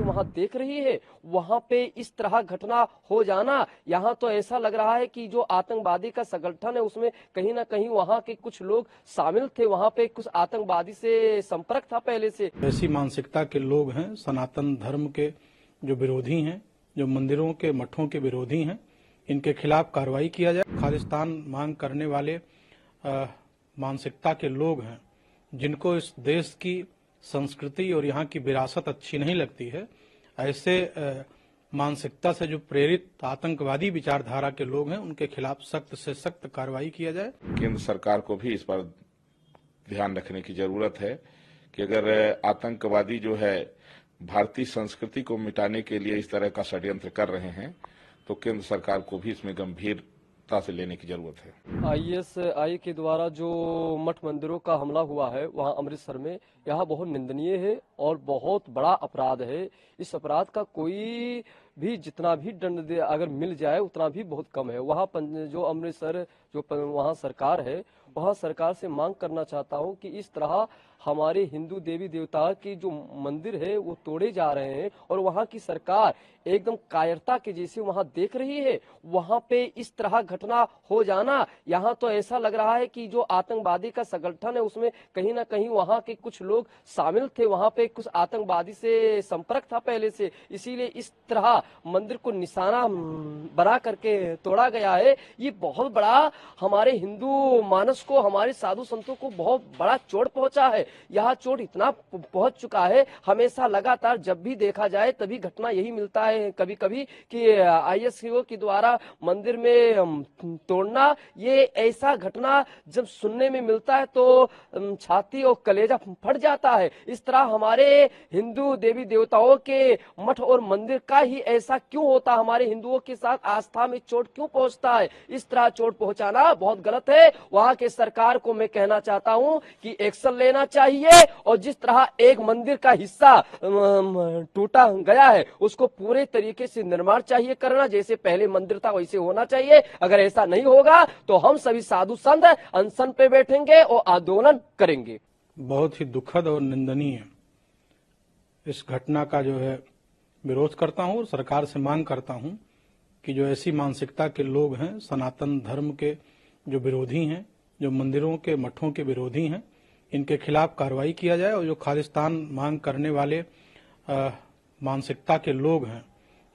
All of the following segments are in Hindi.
वहां देख रही है, वहां पे इस तरह घटना हो जाना, यहाँ तो ऐसा लग रहा है कि जो आतंकवादी का संगठन है उसमें कहीं ना कहीं वहां के कुछ लोग शामिल थे, वहां पे कुछ आतंकवादी से संपर्क था पहले से। ऐसी मानसिकता के लोग हैं, सनातन धर्म के जो विरोधी हैं, जो मंदिरों के मठों के विरोधी हैं, इनके खिलाफ कार्रवाई किया जाए। खालिस्तान मांग करने वाले मानसिकता के लोग हैं, जिनको इस देश की संस्कृति और यहाँ की विरासत अच्छी नहीं लगती है, ऐसे मानसिकता से जो प्रेरित आतंकवादी विचारधारा के लोग हैं, उनके खिलाफ सख्त से सख्त कार्रवाई किया जाए। केंद्र सरकार को भी इस पर ध्यान रखने की जरूरत है कि अगर आतंकवादी जो है भारतीय संस्कृति को मिटाने के लिए इस तरह का षड्यंत्र कर रहे हैं, तो केंद्र सरकार को भी इसमें गंभीरता से लेने की जरूरत है। आईएसआई के द्वारा जो मठ मंदिरों का हमला हुआ है वहां अमृतसर में, यह बहुत निंदनीय है और बहुत बड़ा अपराध है। इस अपराध का कोई भी जितना भी दंड अगर मिल जाए उतना भी बहुत कम है। वहाँ जो अमृतसर जो वहाँ सरकार है, वहाँ सरकार से मांग करना चाहता हूँ कि इस तरह हमारे हिंदू देवी देवता की जो मंदिर है वो तोड़े जा रहे हैं और वहाँ की सरकार एकदम कायरता के जैसे वहाँ देख रही है, वहाँ पे इस तरह घटना हो जाना, यहाँ तो ऐसा लग रहा है कि जो आतंकवादी का संगठन है उसमें कहीं ना कहीं वहाँ के कुछ लोग शामिल थे, वहाँ पे कुछ आतंकवादी से संपर्क था पहले से, इसीलिए इस तरह मंदिर को निशाना बना करके तोड़ा गया है। ये बहुत बड़ा हमारे हिंदू मानस को, हमारे साधु संतों को बहुत बड़ा चोट पहुंचा है। यह चोट इतना पहुंच चुका है, हमेशा लगातार जब भी देखा जाए तभी घटना यही मिलता है कभी कभी कि आईएसओ के द्वारा मंदिर में तोड़ना। ये ऐसा घटना जब सुनने में मिलता है तो छाती और कलेजा फट जाता है। इस तरह हमारे हिंदू देवी देवताओं के मठ और मंदिर का ही ऐसा क्यों होता, हमारे हिंदुओं के साथ आस्था में चोट क्यों पहुंचता है? इस तरह चोट पहुंचाना बहुत गलत है। वहां के सरकार को मैं कहना चाहता हूं कि एक्शन लेना चाहिए और जिस तरह एक मंदिर का हिस्सा टूटा गया है उसको पूरे तरीके से निर्माण चाहिए करना, जैसे पहले मंदिर था वैसे होना चाहिए। अगर ऐसा नहीं होगा तो हम सभी साधु संत अनशन पे बैठेंगे और आंदोलन करेंगे। बहुत ही दुखद और निंदनीय इस घटना का जो है विरोध करता हूं और सरकार से मांग करता हूं कि जो ऐसी मानसिकता के लोग हैं, सनातन धर्म के जो विरोधी हैं, जो मंदिरों के मठों के विरोधी हैं, इनके खिलाफ कार्रवाई किया जाए। और जो खालिस्तान मांग करने वाले मानसिकता के लोग हैं,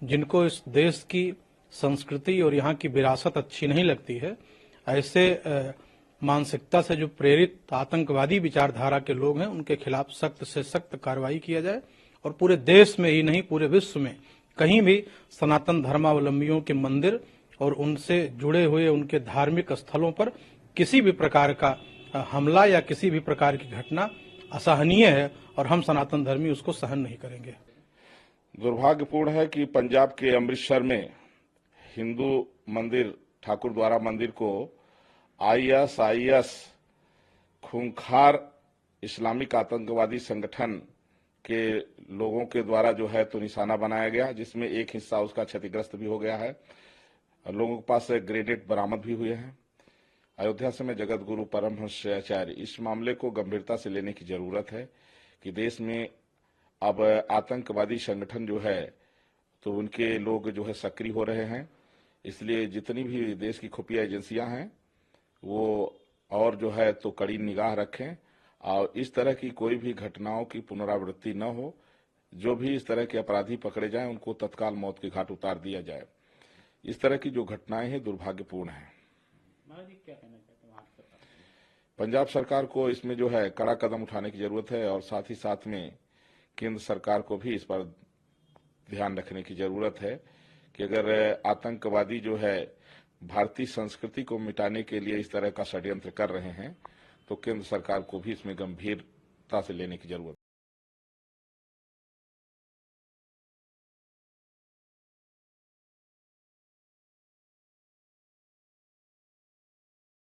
जिनको इस देश की संस्कृति और यहाँ की विरासत अच्छी नहीं लगती है, ऐसे मानसिकता से जो प्रेरित आतंकवादी विचारधारा के लोग हैं, उनके खिलाफ सख्त से सख्त कार्रवाई किया जाए और पूरे देश में ही नहीं पूरे विश्व में कहीं भी सनातन धर्मावलंबियों के मंदिर और उनसे जुड़े हुए उनके धार्मिक स्थलों पर किसी भी प्रकार का हमला या किसी भी प्रकार की घटना असहनीय है और हम सनातन धर्मी उसको सहन नहीं करेंगे। दुर्भाग्यपूर्ण है कि पंजाब के अमृतसर में हिंदू मंदिर ठाकुरद्वारा मंदिर को आईएसआईएस खूंखार इस्लामिक आतंकवादी संगठन के लोगों के द्वारा जो है तो निशाना बनाया गया, जिसमें एक हिस्सा उसका क्षतिग्रस्त भी हो गया है। लोगों के पास ग्रेनेड बरामद भी हुए हैं। अयोध्या से मैं जगत गुरु परमहंस आचार्य, इस मामले को गंभीरता से लेने की जरूरत है कि देश में अब आतंकवादी संगठन जो है तो उनके लोग जो है सक्रिय हो रहे हैं। इसलिए जितनी भी देश की खुफिया एजेंसियां हैं वो और जो है तो कड़ी निगाह रखें और इस तरह की कोई भी घटनाओं की पुनरावृत्ति न हो। जो भी इस तरह के अपराधी पकड़े जाएं उनको तत्काल मौत के घाट उतार दिया जाए। इस तरह की जो घटनाएं हैं दुर्भाग्यपूर्ण हैं। पंजाब सरकार को इसमें जो है कड़ा कदम उठाने की जरूरत है और साथ ही साथ में केंद्र सरकार को भी इस पर ध्यान रखने की जरूरत है कि अगर आतंकवादी जो है भारतीय संस्कृति को मिटाने के लिए इस तरह का षड्यंत्र कर रहे हैं, तो केंद्र सरकार को भी इसमें गंभीरता से लेने की जरूरत है।